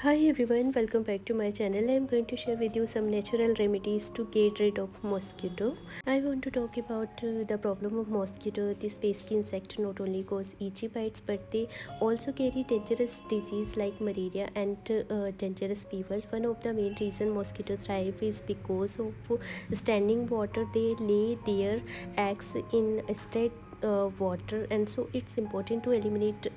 Hi everyone, welcome back to my channel. I am going to share with you some natural remedies to get rid of mosquito. I want to talk about the problem of mosquito. This pesky insect not only cause itchy bites but they also carry dangerous disease like malaria and dangerous fevers. One of the main reason mosquito thrive is because of standing water. They lay their eggs in stagnant water, and so it's important to eliminate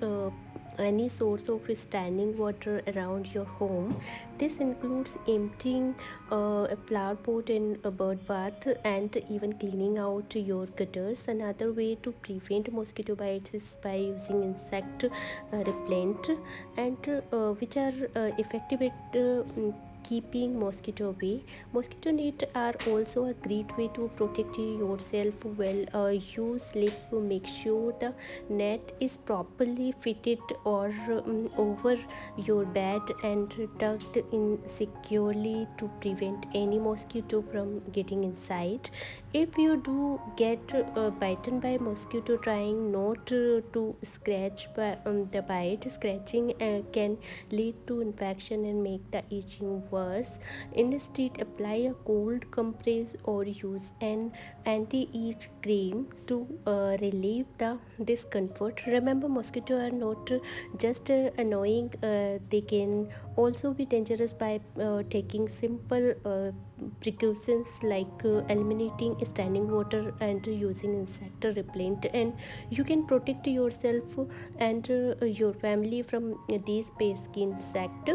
any source of standing water around your home. This includes emptying a flower pot in a bird bath and even cleaning out your gutters. Another way to prevent mosquito bites is by using insect repellent and which are effective at keeping mosquito away. Mosquito net are also a great way to protect yourself while you sleep. Make sure the net is properly fitted or over your bed and tucked in securely to prevent any mosquito from getting inside. If you do get bitten by mosquito, trying not to scratch by, the bite. Scratching can lead to infection and make the itching worse. Instead, apply a cold compress or use an anti-itch cream to relieve the discomfort. Remember, mosquitoes are not just annoying, they can also be dangerous. By taking simple precautions like eliminating standing water and using insect repellent, and you can protect yourself and your family from these pesky insects.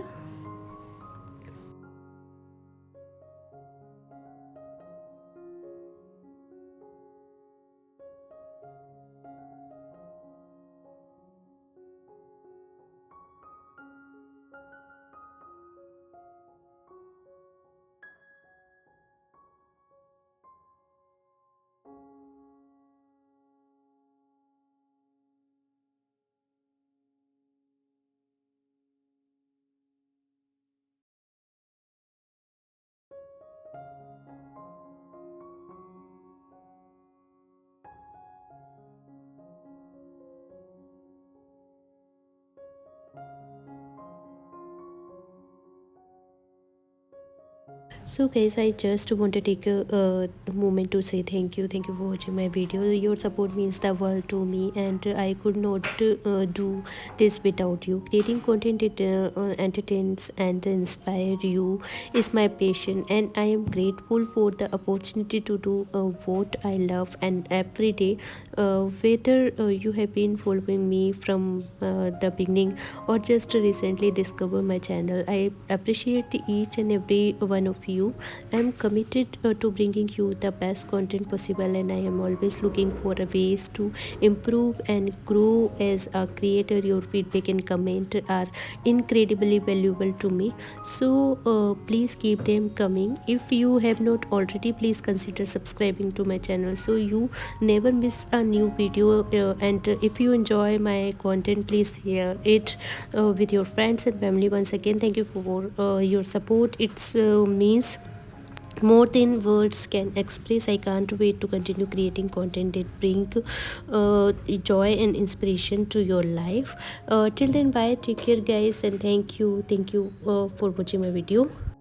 So guys, I just want to take a moment to say thank you for watching my video. Your support means the world to me, and I could not do this without you. Creating content that entertains and inspire you is my passion, and I am grateful for the opportunity to do what I love. And every day, whether you have been following me from the beginning or just recently discover my channel, I appreciate each and every one of you. I am committed to bringing you the best content possible, and I am always looking for ways to improve and grow as a creator. Your feedback and comment are incredibly valuable to me, so please keep them coming. If you have not already, please consider subscribing to my channel so you never miss a new video. And if you enjoy my content, please share it with your friends and family. Once again, thank you for your support. It means more than words can express. I can't wait to continue creating content that bring joy and inspiration to your life. Till then, bye, take care guys, and thank you for watching my video.